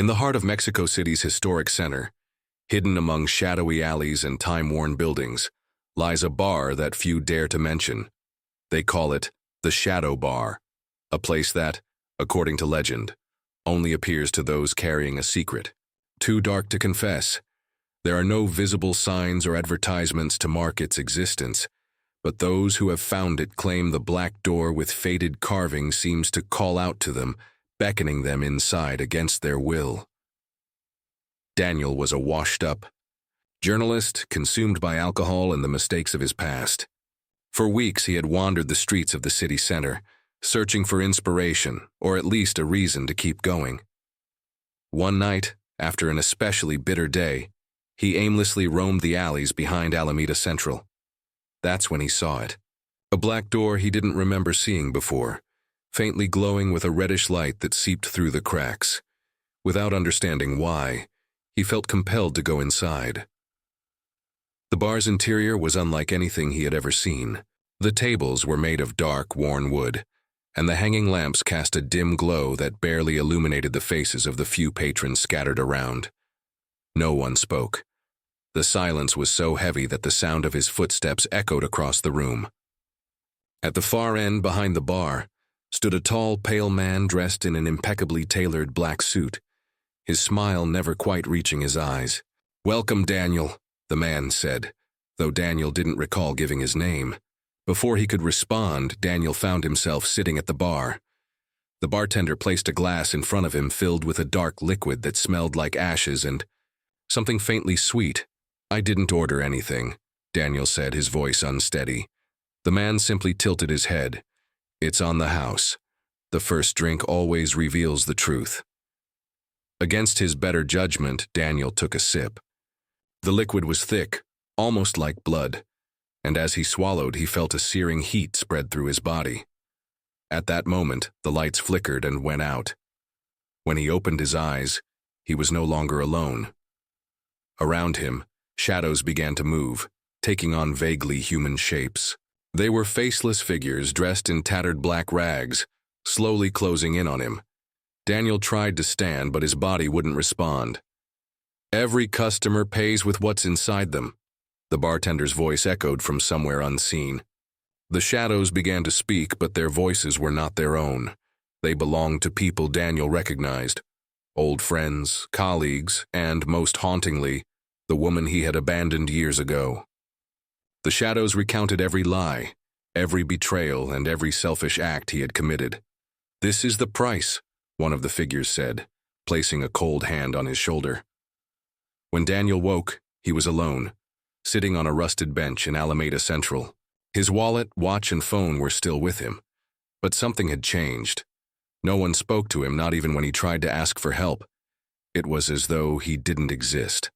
In the heart of Mexico City's historic center, hidden among shadowy alleys and time-worn buildings, lies a bar that few dare to mention. They call it the Shadow Bar, a place that, according to legend, only appears to those carrying a secret. Too dark to confess, there are no visible signs or advertisements to mark its existence, but those who have found it claim the black door with faded carving seems to call out to them, beckoning them inside against their will. Daniel was a washed-up journalist, consumed by alcohol and the mistakes of his past. For weeks he had wandered the streets of the city center, searching for inspiration, or at least a reason to keep going. One night, after an especially bitter day, he aimlessly roamed the alleys behind Alameda Central. That's when he saw it. A black door he didn't remember seeing before, faintly glowing with a reddish light that seeped through the cracks. Without understanding why, he felt compelled to go inside. The bar's interior was unlike anything he had ever seen. The tables were made of dark, worn wood, and the hanging lamps cast a dim glow that barely illuminated the faces of the few patrons scattered around. No one spoke. The silence was so heavy that the sound of his footsteps echoed across the room. At the far end behind the bar stood a tall, pale man dressed in an impeccably tailored black suit, his smile never quite reaching his eyes. "Welcome, Daniel," the man said, though Daniel didn't recall giving his name. Before he could respond, Daniel found himself sitting at the bar. The bartender placed a glass in front of him filled with a dark liquid that smelled like ashes and something faintly sweet. "I didn't order anything," Daniel said, his voice unsteady. The man simply tilted his head. "It's on the house. The first drink always reveals the truth." Against his better judgment, Daniel took a sip. The liquid was thick, almost like blood, and as he swallowed, he felt a searing heat spread through his body. At that moment, the lights flickered and went out. When he opened his eyes, he was no longer alone. Around him, shadows began to move, taking on vaguely human shapes. They were faceless figures dressed in tattered black rags, slowly closing in on him. Daniel tried to stand, but his body wouldn't respond. "Every customer pays with what's inside them," the bartender's voice echoed from somewhere unseen. The shadows began to speak, but their voices were not their own. They belonged to people Daniel recognized. Old friends, colleagues, and, most hauntingly, the woman he had abandoned years ago. The shadows recounted every lie, every betrayal, and every selfish act he had committed. "This is the price," one of the figures said, placing a cold hand on his shoulder. When Daniel woke, he was alone, sitting on a rusted bench in Alameda Central. His wallet, watch, and phone were still with him, but something had changed. No one spoke to him, not even when he tried to ask for help. It was as though he didn't exist.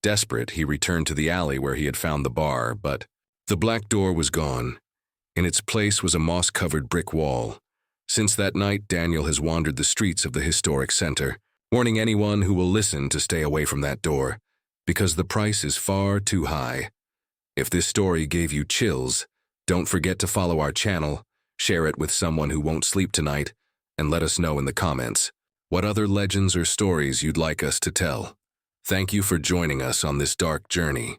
Desperate, he returned to the alley where he had found the bar, but the black door was gone. In its place was a moss-covered brick wall. Since that night, Daniel has wandered the streets of the historic center, warning anyone who will listen to stay away from that door, because the price is far too high. If this story gave you chills, don't forget to follow our channel, share it with someone who won't sleep tonight, and let us know in the comments what other legends or stories you'd like us to tell. Thank you for joining us on this dark journey.